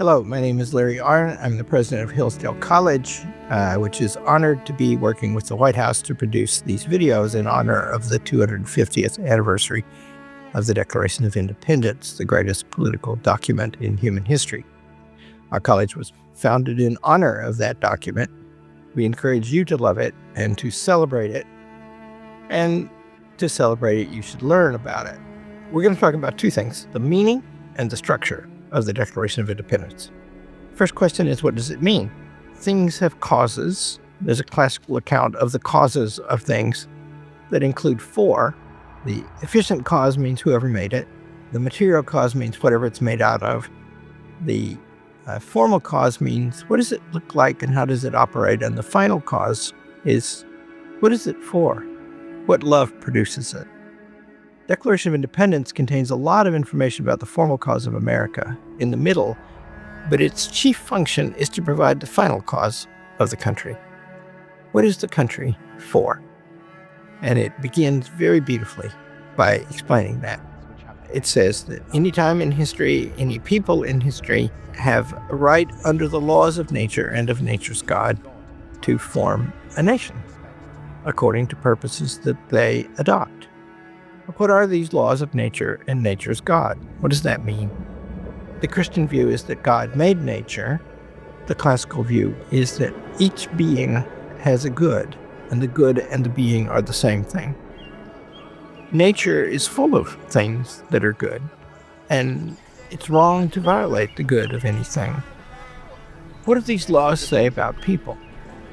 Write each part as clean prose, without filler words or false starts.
Hello, my name is Larry Arnn. I'm the president of Hillsdale College, which is honored to be working with the White House to produce these videos in honor of the 250th anniversary of the Declaration of Independence, the greatest political document in human history. Our college was founded in honor of that document. We encourage you to love it and to celebrate it. And to celebrate it, you should learn about it. We're going to talk about two things: the meaning and the structure of the Declaration of Independence. First question is, what does it mean? Things have causes. There's a classical account of the causes of things that include four. The efficient cause means whoever made it. The material cause means whatever it's made out of. The formal cause means what does it look like and how does it operate? And the final cause is what is it for? What love produces it? Declaration of Independence contains a lot of information about the formal cause of America in the middle, but its chief function is to provide the final cause of the country. What is the country for? And it begins very beautifully by explaining that. It says that any time in history, any people in history have a right under the laws of nature and of nature's God to form a nation according to purposes that they adopt. What are these laws of nature and nature's God? What does that mean? The Christian view is that God made nature. The classical view is that each being has a good, and the good and the being are the same thing. Nature is full of things that are good, and it's wrong to violate the good of anything. What do these laws say about people?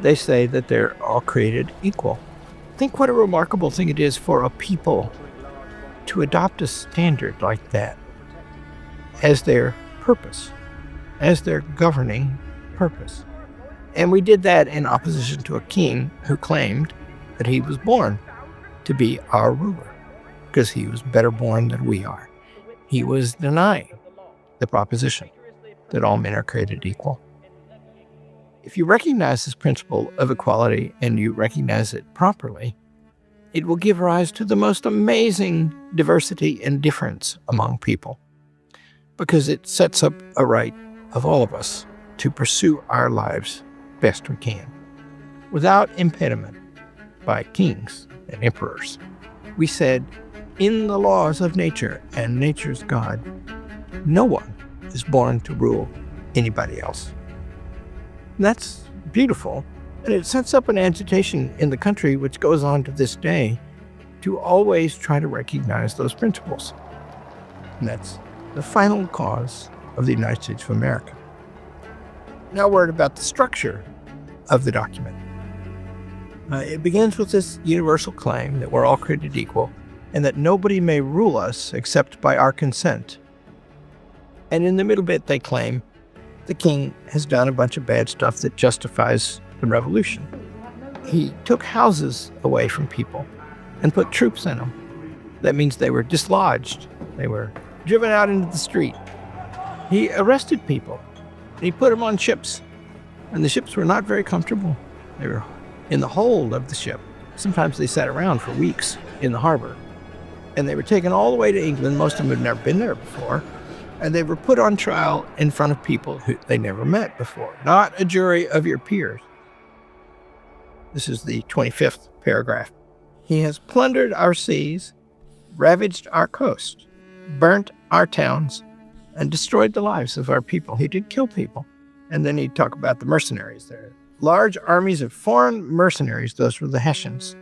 They say that they're all created equal. Think what a remarkable thing it is for a people to adopt a standard like that as their purpose, as their governing purpose. And we did that in opposition to a king who claimed that he was born to be our ruler because he was better born than we are. He was denying the proposition that all men are created equal. If you recognize this principle of equality and you recognize it properly, it will give rise to the most amazing diversity and difference among people, because it sets up a right of all of us to pursue our lives best we can, without impediment by kings and emperors. We said, in the laws of nature and nature's God, no one is born to rule anybody else. And that's beautiful. And it sets up an agitation in the country which goes on to this day to always try to recognize those principles. And that's the final cause of the United States of America. Now a word about the structure of the document. It begins with this universal claim that we're all created equal and that nobody may rule us except by our consent. And in the middle bit they claim the king has done a bunch of bad stuff that justifies the revolution. He took houses away from people and put troops in them. That means they were dislodged. They were driven out into the street. He arrested people. And he put them on ships. And the ships were not very comfortable. They were in the hold of the ship. Sometimes they sat around for weeks in the harbor. And they were taken all the way to England. Most of them had never been there before. And they were put on trial in front of people who they never met before. Not a jury of your peers. This is the 25th paragraph. He has plundered our seas, ravaged our coast, burnt our towns, and destroyed the lives of our people. He did kill people. And then he'd talk about the mercenaries there. Large armies of foreign mercenaries, those were the Hessians,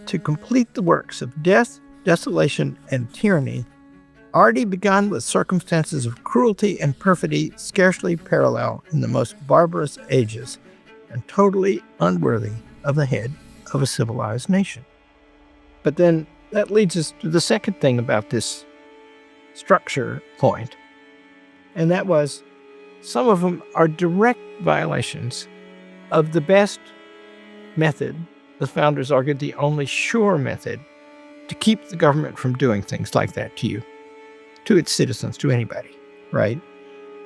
to complete the works of death, desolation, and tyranny, already begun with circumstances of cruelty and perfidy scarcely parallel in the most barbarous ages, and totally unworthy of the head of a civilized nation. But then that leads us to the second thing about this structure point, and that was some of them are direct violations of the best method, the founders argued the only sure method, to keep the government from doing things like that to you, to its citizens, to anybody, right?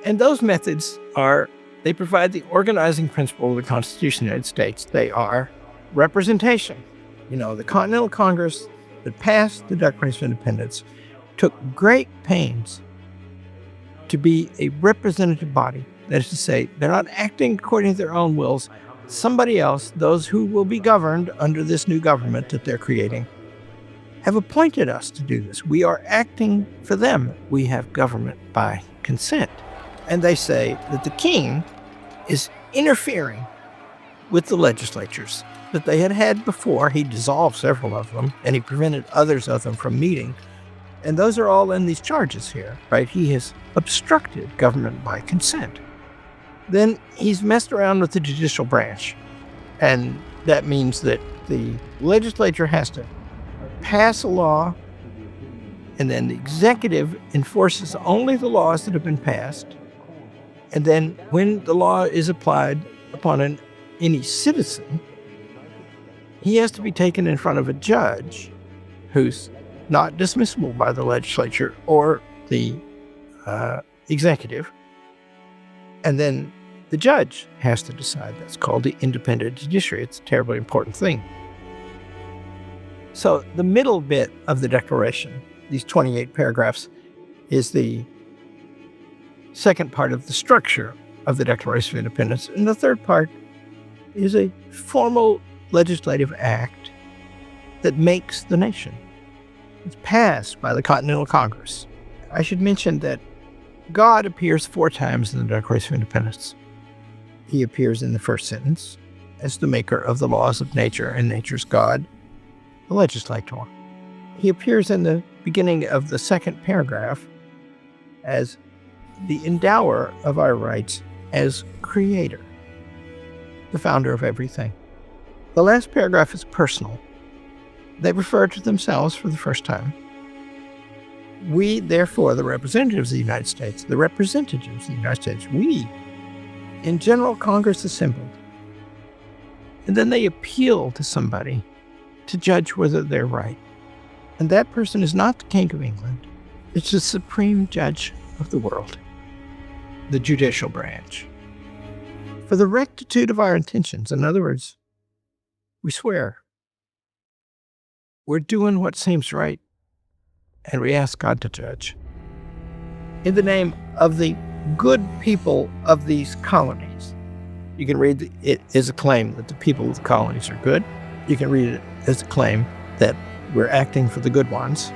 And those methods are, they provide the organizing principle of the Constitution of the United States. They are representation. The Continental Congress that passed the Declaration of Independence took great pains to be a representative body. That is to say, they're not acting according to their own wills. Somebody else, those who will be governed under this new government that they're creating, have appointed us to do this. We are acting for them. We have government by consent. And they say that the king is interfering with the legislatures that they had had before. He dissolved several of them, and he prevented others of them from meeting. And those are all in these charges here, right? He has obstructed government by consent. Then he's messed around with the judicial branch. And that means that the legislature has to pass a law, and then the executive enforces only the laws that have been passed. And then when the law is applied upon any citizen, he has to be taken in front of a judge who's not dismissible by the legislature or the executive. And then the judge has to decide. That's called the independent judiciary. It's a terribly important thing. So the middle bit of the Declaration, these 28 paragraphs, is the second part of the structure of the Declaration of Independence. And the third part is a formal legislative act that makes the nation. It's passed by the Continental Congress. I should mention that God appears 4 times in the Declaration of Independence. He appears in the first sentence as the maker of the laws of nature and nature's God, the legislator. He appears in the beginning of the second paragraph as the endower of our rights as creator, the founder of everything. The last paragraph is personal. They refer to themselves for the first time. We, therefore, the representatives of the United States, we, in General Congress assembled. And then they appeal to somebody to judge whether they're right. And that person is not the King of England. It's the supreme judge of the world, the judicial branch. For the rectitude of our intentions, in other words, we swear we're doing what seems right, and we ask God to judge. In the name of the good people of these colonies. You can read it as a claim that the people of the colonies are good. You can read it as a claim that we're acting for the good ones.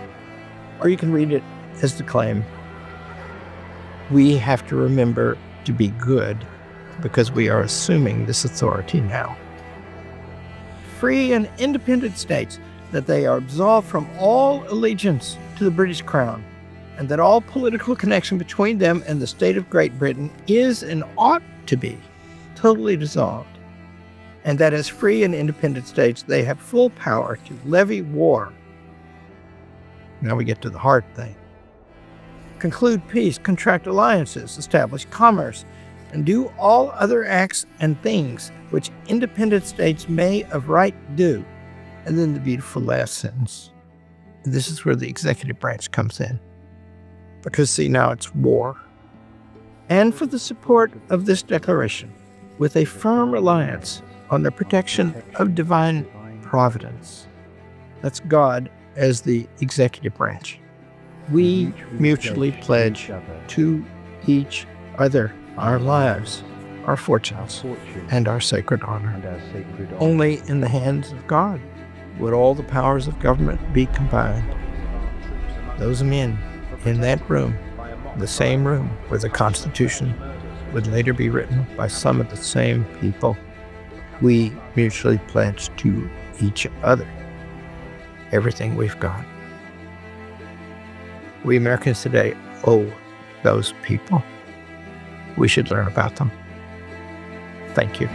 Or you can read it as the claim we have to remember to be good because we are assuming this authority now. Free and independent states, that they are absolved from all allegiance to the British Crown, and that all political connection between them and the state of Great Britain is and ought to be totally dissolved, and that as free and independent states, they have full power to levy war. Now we get to the hard thing. Conclude peace, contract alliances, establish commerce, and do all other acts and things which independent states may of right do. And then the beautiful last sentence. This is where the executive branch comes in. Because, see, now it's war. And for the support of this declaration, with a firm reliance on the protection of divine providence. That's God as the executive branch. We mutually pledge to each other our lives, our fortunes, and our sacred honor. Only in the hands of God would all the powers of government be combined. Those men in that room, the same room where the Constitution would later be written by some of the same people, we mutually pledge to each other everything we've got. We Americans today owe those people. We should learn about them. Thank you.